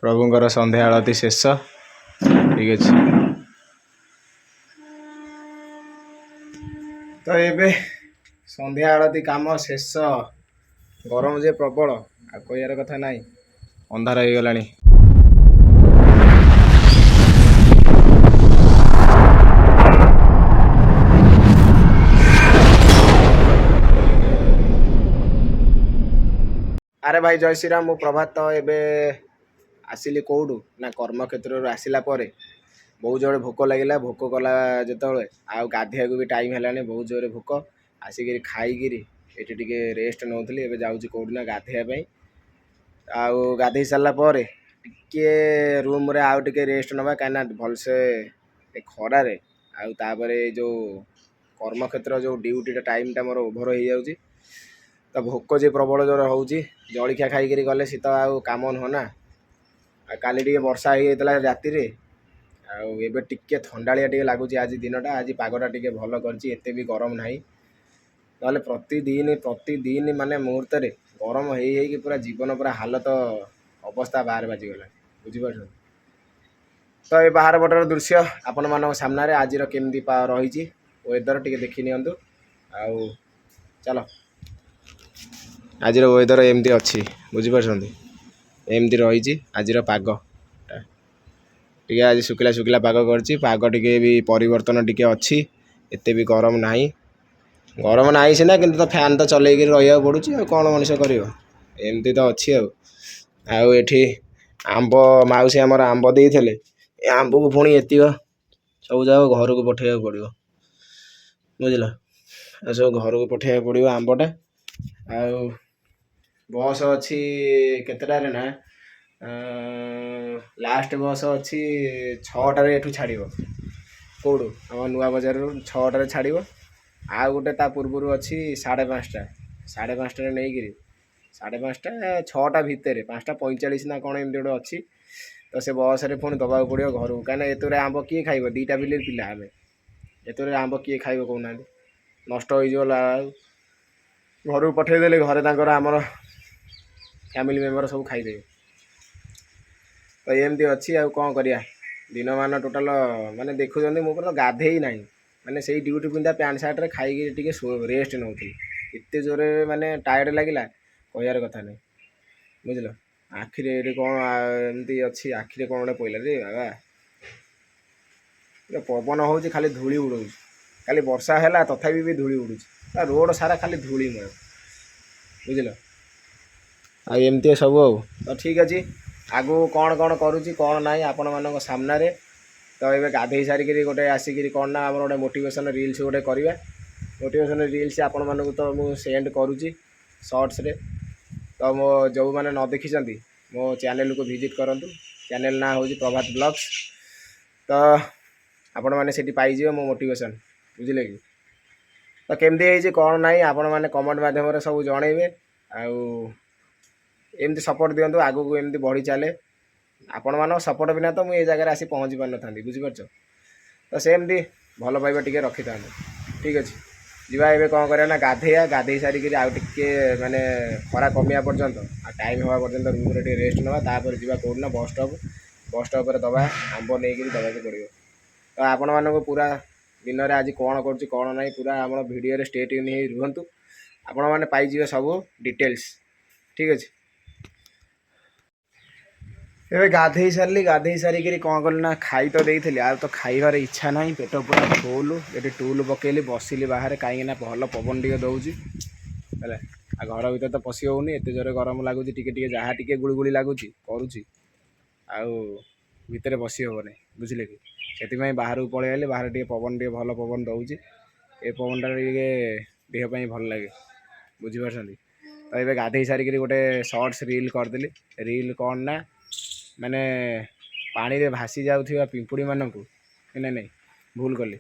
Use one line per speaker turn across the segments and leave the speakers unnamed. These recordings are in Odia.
प्रभुंर संध्या आलती शेष ठीक अच्छे तो ये संध्या आलती काम शेष गरम जे प्रबल आ कहार कथा ना अंधार हो गला। अरे भाई जय श्रीराम मु प्रभात तो एबे आसिली कौटू ना कर्मक्षेत्र आसला बहुत जोरे भोक लगे भोक कला जो आउ गाधिया को भी टाइम है बहुत जोरे भोक आसिक खाईकि ये रेस्ट नौली एवं जाऊँगी कौटना गाधेवाई आउ गाधे सारापर टे रूम रे आउ टे रेस्ट नवा कहीं भलसे खरार आउे जो कर्मक्षेत्र जो ड्यूटी टाइम टा मोर ओभर हो जाऊँगी तो भोक जे प्रबल जोर हो जलिखा खाई गले सी तो आउ कम नुह ना काली टे वर्षा हो राति आबे टिके थंडाया टे लगुच आज दिनटा आज पगटा टे भल करते भी गरम ना ना प्रतिदिन माने मुहूर्त गरम हो पूरा जीवन पूरा हालत अवस्था बाहर बाजिगला बुझीपार। तो ये बाहर बटर दृश्य आपण मान सामने आज केमती रही वेदर टे देखी नियंतु आउ चलो आज वेदर एमती अच्छी बुझीपार एमती रही आज पाग टे आज शुखला शुखला पाग कर टे भी परिवर्तन टे अच्छी एते भी गरम ना सीना कि तो फैन तो चलैक रहा पड़ुची कौन मनीष कर एमती तो अच्छी आठी आंब मौसी आमर आंब देते आंब को पुणी एति सब जाक घर को पठेया पड़ो बुझल सब घर को पठेया पड़ो आंबटा आ बस अच्छी केतटारे ना लास्ट बस अच्छी 6टार एठू छाड़ कौटू आम नुआ बजार 6टार छाड़ आ गोटे ता पूर्व अच्छी 5:30 5:30 नहीं कि 5:30 6टा भितर 5:45 ना कौन एमती गोटे अच्छी तो से बस रे पुणी दबा पड़ो घर को कहीं एतरे आंब किए खाइब 2टा बिल पिला आम एतरे आंब किए खाइब कहना नष्ट होगला घर को पठेदेले घरे तांकर आमर फैमिली मेंबर सब खाईदे तो एमती अच्छी आ कौन करिया दिन मान टोटाल माने देखुं मुझे गाधे ही ना माने से ड्यूटी पिंधा पैंट सार्ट रे खाई टे रेस्ट नौली एत जोरे माने टायर्ड लगिला कहार कथा नहीं बुझल आखिरे कौन एमती अच्छी आखिरे कौन गोटे पड़ा रे बाबा पवन हो खाली धूली उड़ू खाली वर्षा है तथापि भी धूली उड़ू रोड सारा खाली धूलीमय बुझल आमती सब तो ठीक अच्छे आगु कौन कौन करुच्ची कौन ना आपण मान सामने तो ये गाधे सारिक गोटे आसिक कौन ना आम गोटे मोटिवेशन रिल्स गोटे करवा मोटिवेशन रिल्स आपण मानक तो मुझे सेंड करुच्ची शॉर्ट्स रे तो मो जो मैंने न देखी मो चैनल को विजिट करूँ चैनल ना हूँ प्रभात ब्लॉग्स तो आपण मैंने से पाइजे मो मोटिवेशन बुझे कि तो केमती कौन ना आपण मैंने कमेंट मध्यम सब जनइबे एमती सपोर्ट दिंतु आगू को एमती बढ़ी चले आपण मान सपोर्ट बिना तो मुझे जगह आसी पहुँची पार ना बुझीपार तो सेमती भल पाइबा टे रखी था ठीक अच्छे जीवा ए कौन करा गाधेया गाधे सारिक आउ टे माने खरा कमिया पर्यंत टाइम हवा पर्यंत रूम रे रेस्ट नवा तापर जीवा कौटना बस स्टॉप दबा आंब नहीं दबा पड़ो तो आपण मानक पूरा दिन में आज कौन कर कौन ना पूरा आम भिडियो स्टे ट्यून ही रुहतु आपण मैंने पाइबे सब डिटेल्स ठीक अच्छे ए गाधे सारिक कौन कल ना खाई तो देती आ तो खाइबार इच्छा ना पेट पूरा फुल ये टूल पकेली बसिली बाहर कहीं भल पवन टे दौर घर भर तो पशि होनी एत जोरे गरम लगुच टे जहाँ टे गुड़गुड़ी लगुच करुच्ची भितर बसी हेनी बुझे कि से बाहर को पलि आए बाहर टे पवन टे भल पवन दौर ए पवन टे देहपाई भल लगे बुझीपार तो ये गाधे सारिक गोटे शॉर्ट्स रील करदेली रील कौन ना माने पानी रे भासी जाउथिबा पिंपुड़ी मानकू ना नहीं भूल कली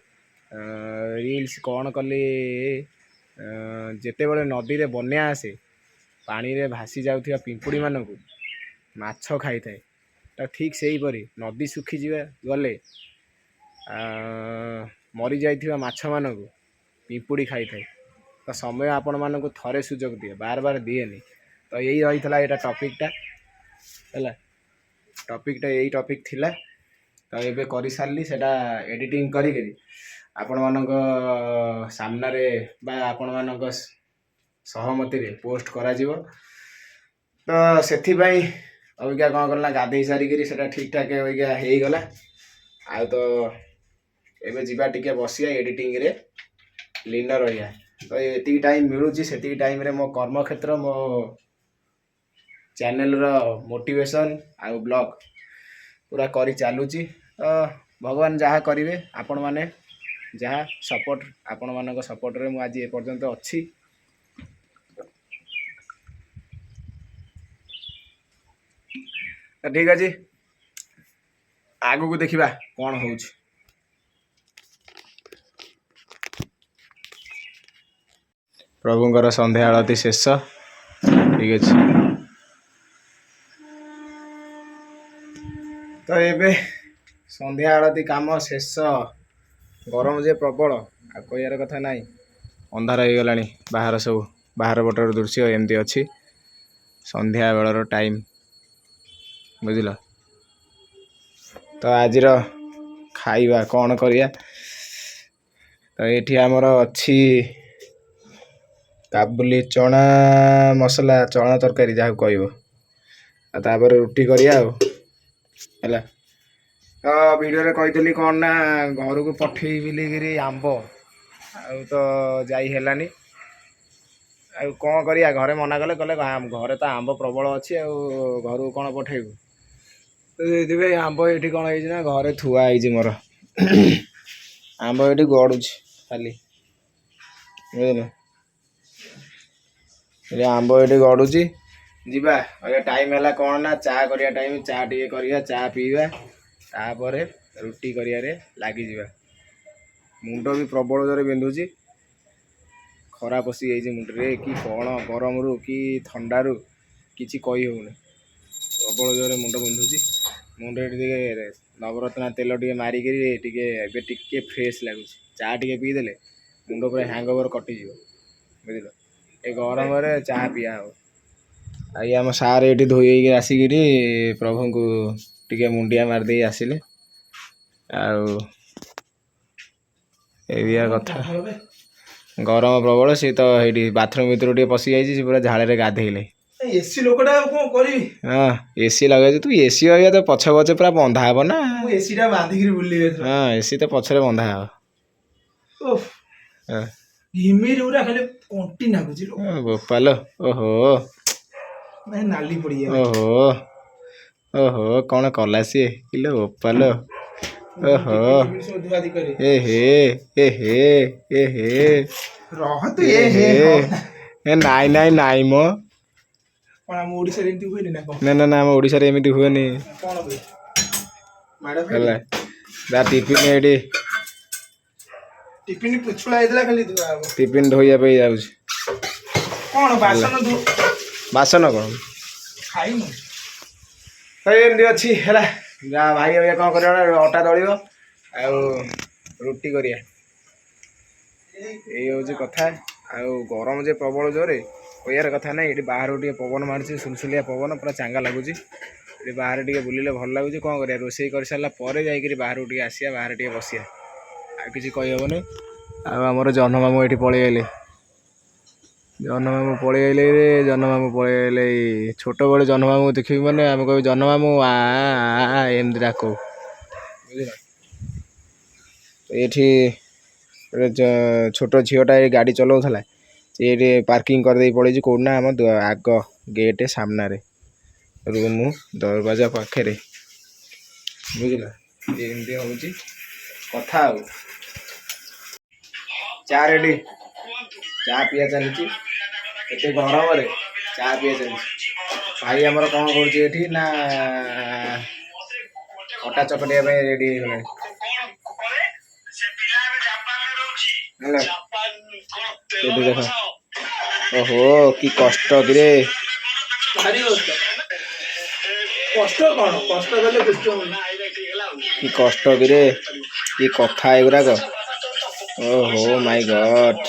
रील्स कौन कली जेते बड़े नदी रे बन्या आसे पानी रे भासी जाउथिबा पिंपुड़ी मानकू माछ खाई थाए तो ठीक से ही परी नदी सुखी जीवा गले मरी जाइथिबा माछ मानकू पिंपुड़ी खाई थाए तो समय आपण मानकू थरे सुजोग दिए बार बार दिएनी तो यही रही था यहाँ टॉपिकटा है ଟପିକଟା ଏଇ ଟପିକ ଥିଲା। ତ ଏବେ କରିସାରିଲି ସେଟା ଏଡିଟିଂ କରିକିରି ଆପଣମାନଙ୍କ ସାମ୍ନାରେ ବା ଆପଣମାନଙ୍କ ସହମତିରେ ପୋଷ୍ଟ କରାଯିବ। ତ ସେଥିପାଇଁ ଅବିକା କ'ଣ କଲା ଗାଧେଇ ସାରିକିରି ସେଟା ଠିକ୍ ଠାକ୍ ଅବିକା ହେଇଗଲା। ଆଉ ତ ଏବେ ଯିବା ଟିକେ ବସିବା ଏଡିଟିଂରେ ଲିନ ରହିବା। ତ ଏତିକି ଟାଇମ୍ ମିଳୁଛି ସେତିକି ଟାଇମ୍ରେ ମୋ କର୍ମକ୍ଷେତ୍ର ମୋ ଚ୍ୟାନେଲର ମୋଟିଭେସନ୍ ଆଉ ବ୍ଲଗ୍ ପୁରା କରି ଚାଲୁଛି। ତ ଭଗବାନ ଯାହା କରିବେ ଆପଣମାନେ ଯାହା ସପୋର୍ଟ ଆପଣମାନଙ୍କ ସପୋର୍ଟରେ ମୁଁ ଆଜି ଏପର୍ଯ୍ୟନ୍ତ ଅଛି। ତ ଠିକ୍ ଅଛି ଆଗକୁ ଦେଖିବା କ'ଣ ହେଉଛି। ପ୍ରଭୁଙ୍କର ସନ୍ଧ୍ୟା ଆଳତି ଶେଷ। ଠିକ୍ ଅଛି। ତ ଏବେ ସନ୍ଧ୍ୟା ଆଳତି କାମ ଶେଷ। ଗରମ ଯେ ପ୍ରବଳ ଆଉ କହିବାର କଥା ନାହିଁ। ଅନ୍ଧାର ହେଇଗଲାଣି। ବାହାର ପଟର ଦୃଶ୍ୟ ଏମିତି ଅଛି। ସନ୍ଧ୍ୟା ବେଳର ଟାଇମ୍ ବୁଝିଲ। ତ ଆଜିର ଖାଇବା କ'ଣ କରିବା? ତ ଏଠି ଆମର ଅଛି କାବୁଲି ଚଣା ମସଲା, ଚଣା ତରକାରୀ ଯାହାକୁ କହିବ। ଆଉ ତାପରେ ରୁଟି କରିବା ଆଉ ହେଲା। ତ ଭିଡ଼ିଓରେ କହିଥିଲି କ'ଣ ନା ଘରକୁ ପଠେଇ ବୋଲିକିରି ଆମ୍ବ, ଆଉ ତ ଯାଇ ହେଲାନି। ଆଉ କ'ଣ କରିବା, ଘରେ ମନା କଲେ ଘରେ ତ ଆମ୍ବ ପ୍ରବଳ ଅଛି ଆଉ ଘରକୁ କ'ଣ ପଠେଇବୁ। ତ ସେଥିପାଇଁ ଆମ୍ବ ଏଠି କ'ଣ ହେଇଛି ନା ଘରେ ଥୁଆ ହେଇଛି ମୋର। ଆମ୍ବ ଏଠି ଗଡ଼ୁଛି ଖାଲି ବୁଝିଲ। ଆମ୍ବ ଏଠି ଗଡ଼ୁଛି। ଯିବା ଏବେ ଟାଇମ୍ ହେଲା କ'ଣ ନା ଚା କରିବା ଟାଇମ୍। ଚା ଟିକେ କରିବା, ଚା ପିଇବା, ତାପରେ ରୁଟି କରିବାରେ ଲାଗିଯିବା। ମୁଣ୍ଡ ବି ପ୍ରବଳ ଜୋରେ ବିନ୍ଧୁଛି। ଖରା ପଶି ଯାଇଛି ମୁଣ୍ଡରେ କି କ'ଣ ଗରମରୁ କି ଥଣ୍ଡାରୁ କିଛି କହି ହେଉନି। ପ୍ରବଳ ଜୋରେ ମୁଣ୍ଡ ବିନ୍ଧୁଛି। ମୁଣ୍ଡରେ ଟିକେ ନବରତ୍ନ ତେଲ ଟିକେ ମାରିକିରି ଟିକେ ଏବେ ଟିକେ ଫ୍ରେଶ୍ ଲାଗୁଛି। ଚା ଟିକେ ପିଇଦେଲେ ମୁଣ୍ଡ ପୁରା ହ୍ୟାଙ୍ଗଓଭର କଟିଯିବ ବୁଝିଲ। ଏ ଗରମରେ ଚାହା ପିଆ ହବ। ଆଉ ଆମ ସାର୍ ଏଇଠି ଧୋଇ ହେଇକି ଆସିକିରି ପ୍ରଭୁଙ୍କୁ ଟିକେ ମୁଣ୍ଡିଆ ମାରିଦେଇ ଆସିଲେ। ଆଉ ଏଇଆ କଥା। ଗରମ ପ୍ରବଳ। ସିଏ ତ ଏଇଠି ବାଥରୁମ୍ ଭିତରୁ ଟିକେ ପଶି ଯାଇଛି। ସେ ପୁରା ଝାଳରେ ଗାଧେଇଲେ।
ଏସି ଲୋକଟା ଆଉ କ'ଣ କରିବି?
ହଁ ଏସି ଲଗେଇଛୁ। ତୁ ଏସି ଲଗେଇବା ତ ପଛ ପୁରା ବନ୍ଧା ହବ ନା।
ମୁଁ ଏସିଟା ବାନ୍ଧିକିରି ବୁଲିବେ।
ହଁ ଏସି ତ ପଛରେ ବନ୍ଧା ହବ।
ଘିମିରି ଗୁରା ଖାଲି କଣ୍ଟି ନାଗୁଛି।
ବୋପାଲ ଓହୋ
ନାଲି ପଡିଯାଉଛି।
ଓହୋ କ'ଣ କଲା ସିଏ କିଲୋ ବୋପାଲ। ଓହୋ ନାଇଁ ମ
କ'ଣ ଆମ ଓଡ଼ିଶାରେ ଏମିତି ହୁଏନି ନା କ'ଣ?
ନା ଆମ ଓଡ଼ିଶାରେ ଏମିତି ହୁଏନି।
କ'ଣ ହୁଏ?
ହେଲା ତା ଟିଫିନ୍ ଏଇଠି
ଟିଫିନ୍ ପୁଛୁଳା ହେଇଥିଲା ଖାଲି ଧୁଆ ହବ।
ଟିଫିନ୍ ଧୋଇବା ପାଇଁ ଯାଉଛି।
କ'ଣ
ବାସନ କ'ଣ
ଖାଇନୁ?
ଏମିତି ଅଛି ହେଲା। ଯାହା ଭାଇ ଏବେ କ'ଣ କରିବା ନା ଅଟା ଦଳିବ ଆଉ ରୁଟି କରିବା। ଏଇ ହେଉଛି କଥା। ଆଉ ଗରମ ଯେ ପ୍ରବଳ ଜୋରେ କହିବାର କଥା ନାହିଁ। ଏଠି ବାହାରକୁ ଟିକେ ପବନ ମାରୁଛି, ସୁଲସୁଲିଆ ପବନ ପୁରା ଚାଙ୍ଗା ଲାଗୁଛି। ଏଠି ବାହାରେ ଟିକେ ବୁଲିଲେ ଭଲ ଲାଗୁଛି। କ'ଣ କରିବା, ରୋଷେଇ କରିସାରିଲା ପରେ ଯାଇକିରି ବାହାରକୁ ଟିକେ ଆସିବା, ବାହାରେ ଟିକେ ବସିବା। ଆଉ କିଛି କହିହେବନି। ଆଉ ଆମର ଜହ୍ନମାମୁଁ ଏଠି ପଳେଇ ଆଇଲେ। ଜହ୍ନମାମୁଁ ପଳେଇ ଆଇଲେ। ଏଇ ଛୋଟବେଳେ ଜହ୍ନମାମୁଁ ଦେଖିବି ମାନେ ଆମେ କହିବୁ ଜହ୍ନମାମୁଁ ଆ ଏମିତି ଡାକୁ ବୁଝିଲ। ଏଇଠି ଛୋଟ ଝିଅଟା ଏଇ ଗାଡ଼ି ଚଲାଉଥିଲା। ସେ ଏଇଠି ପାର୍କିଂ କରିଦେଇ ପଳେଇଛି କେଉଁଠି ନା ଆମ ଆଗ ଗେଟ୍ ସାମ୍ନାରେ ରୁମ୍ ଦରବାଜା ପାଖରେ ବୁଝିଲ। ଏମିତି ହେଉଛି କଥା। ଆଉ ଚା ରେଡ଼ି, ଚା ପିଆ ଚାଲିଛି। ଏତେ ଗରମରେ ଚା ପିଆ ଚାଲିଛି। ଭାଇ ଆମର କ'ଣ କରୁଛି ଏଠି ନା ଅଟା ଚକଟିବା ପାଇଁ ରେଡ଼ି ହେଇଗଲାଣି ହେଲା। ଏଠି ଦେଖ ଓହୋ କି କଷ୍ଟ କିରେ।
ଭାରି କଷ୍ଟ କ'ଣ? କଷ୍ଟ କଲେ କୃଷ୍ଣ
କି କଷ୍ଟ କିରେ, କି କଥା ଏଗୁଡ଼ାକ। ଓହୋ ମାଇ ଗଡ୍।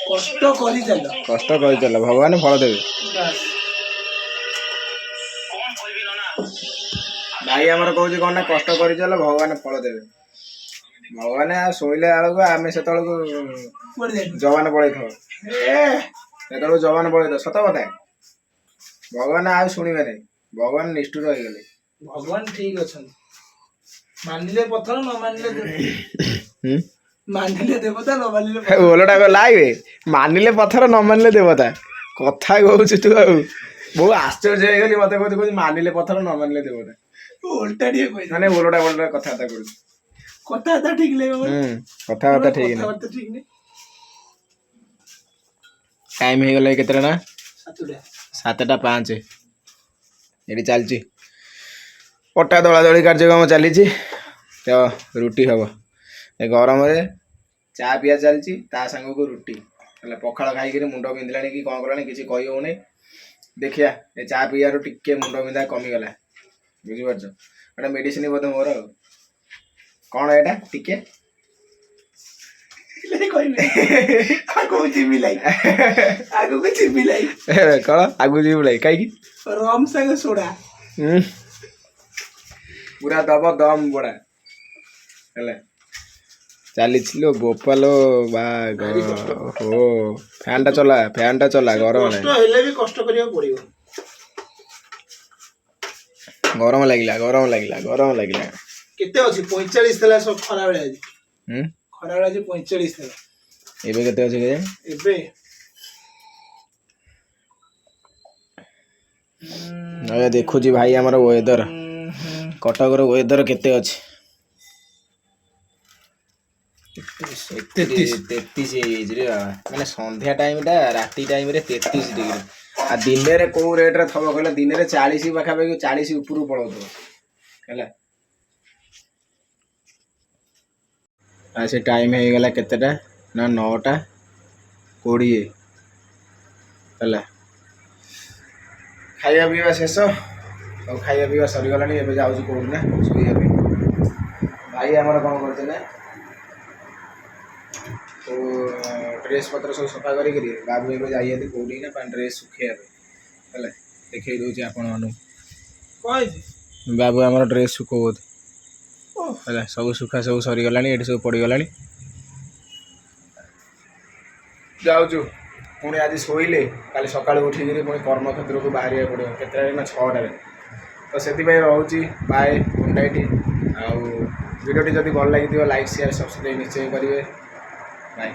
କଷ୍ଟ କରିଚାଲ,
ଭଗବାନ ଫଳ ଦେବେ। ଭାଇ ଆମର କହୁଛି କ'ଣ ନା କଷ୍ଟ କରିଚାଲ ଭଗବାନ ଫଳ ଦେବେ। ଭଗବାନ ଆଉ ଶୋଇଲା ବେଳକୁ ଆମେ ସେତେବେଳକୁ ଯବାନ ପଳେଇଥିବ, ସେତେବେଳକୁ ଯବାନ ପଳେଇଥିବ। ସତ କଥା, ଭଗବାନ ଆଉ ଶୁଣିବେ ନାହିଁ, ଭଗବାନ ନିଷ୍ଠୁର ହେଇଗଲେ।
ଭଗବାନ ଠିକ ଅଛନ୍ତି, ମାନିଲେ ପଥର ନ ମାନିଲେ ମାନିଲେ ଦେବତା ନ ମାନିଲେ
ଓଲଟା ଲାଇବେ ମାନିଲେ ପଥର ନ ମାନିଲେ ଦେବତା। କଥା କହୁଛୁ ତୁ ଆଉ ବହୁ ଆଶ୍ଚର୍ଯ୍ୟ ହେଇଗଲି। ମତେ କହୁଛି ମାନିଲେ ପଥର ନ ମାନିଲେ ଦେବତା।
ଓଲଟା ଟିକେ କହିଲେ
ମାନେ ଓଲଟା ଓଲଟା କଥାବାର୍ତ୍ତା କରୁଛୁ।
କଥାବାର୍ତ୍ତା ଠିକ ନାହିଁ,
କଥାବାର୍ତ୍ତା ଠିକ ନାହିଁ।
କଥାବାର୍ତ୍ତା ଠିକ ନାହିଁ।
ଟାଇମ ହେଇଗଲା କେତେଟା ନା
7ଟା।
7:05 ଏଠି ଚାଲିଛି ଅଟା ଦଳାଦଳି କାର୍ଯ୍ୟକ୍ରମ ଚାଲିଛି। ତ ରୁଟି ହବ ଏ ଗରମରେ, ଚା ପିଆ ଚାଲିଛି ତା ସାଙ୍ଗକୁ ରୁଟି ହେଲେ। ପଖାଳ ଖାଇକିରି ମୁଣ୍ଡ ବିନ୍ଧିଲାଣି କି କ'ଣ କଲାଣି କିଛି କହି ହଉନି। ଦେଖିଆ ଏ ଚା ପିଇବାରୁ ଟିକେ ମୁଣ୍ଡ ବିନ୍ଧା କମିଗଲା, ବୁଝିପାରୁଛ। ଏଇଟା ମେଡିସିନ ବୋଧେ ମୋର। ଆଉ କ'ଣ ଏଇଟା ଟିକେ
ଆଗକୁ ଯିବି ଲାଇ
କ'ଣ ଆଗକୁ ଯିବୁ ଲାଇ କାହିଁକି?
ରମ ସାଙ୍ଗେ ସୋଡା
ପୁରା ଦବ ଦମ ବଡା ହେଲା। ଚାଲିছিল ବୋପାଲୋ ବା ଓ ଫ୍ୟାନ୍ ଟା ଚଲା ଗରମ
ହେଲେ ବି କଷ୍ଟ କରିବାକୁ ପଡିବ।
ଗରମ ଲାଗିଲା।
କେତେ ଅଛି? 45 ଥିଲା ସବୁ ଖରାବେଳେ ଆଜି। ଖରାବେଳେ ଆଜି 45 ଥିଲା।
ଏବେ କେତେ ଅଛି କେଜାଣି?
ଏବେ
ଦେଖୁଛି ଭାଇ ଆମର ୱେଦର, କଟକର ୱେଦର କେତେ ଅଛି? 33 ହେଇଯାଇଛି ରେ ବାବା। ମାନେ ସନ୍ଧ୍ୟା ଟାଇମଟା, ରାତି ଟାଇମରେ 33 ଡିଗ୍ରୀ। ଆଉ ଦିନରେ କୋଉ ରେଟରେ ଥବ କହିଲ? ଦିନରେ 40 ପାଖାପାଖି, 40 ଉପରକୁ ପଳଉଥିବ ହେଲା। ଆଉ ସେ ଟାଇମ ହେଇଗଲା କେତେଟା ନା 9:20 ହେଲା। ଖାଇବା ପିଇବା ଶେଷ, ଆଉ ଖାଇବା ପିଇବା ସରିଗଲାଣି। ଏବେ ଯାଉଛି କୋଉଠି ନା ଶୋଇବା ପାଇଁ। ଭାଇ ଆମର କ'ଣ କରୁছে ନା ଡ୍ରେସ୍ ପତ୍ର ସବୁ ସଫା କରିକିରି ବାବୁ ଏବେ ଯାଇଛନ୍ତି କୋଉଠି ନା ଡ୍ରେସ୍ ଶୁଖେଇବା ପାଇଁ ହେଲା। ଦେଖେଇ ଦଉଛି ଆପଣମାନଙ୍କୁ। ବାବୁ ଆମର ଡ୍ରେସ୍ ଶୁଖଉଛନ୍ତି ହେଲା। ସବୁ ଶୁଖା ସବୁ ସରିଗଲାଣି, ଏଠି ସବୁ ପଡ଼ିଗଲାଣି। ଯାଉଛୁ ପୁଣି ଆଜି ଶୋଇଲେ କାଲି ସକାଳୁ ଉଠିକିରି ପୁଣି କର୍ମକ୍ଷେତ୍ରକୁ ବାହାରିବାକୁ ପଡ଼ିବ। କେତେଟାରେ ନା 6ଟାରେ। ତ ସେଥିପାଇଁ ରହୁଛି ବାଏ, ଗୁଡ୍ ନାଇଟ୍। ଆଉ ଭିଡ଼ିଓଟି ଯଦି ଭଲ ଲାଗିଥିବ ଲାଇକ୍, ସେୟାର, ସବସ୍କ୍ରାଇବ୍ ନିଶ୍ଚୟ କରିବେ। ବାଏ।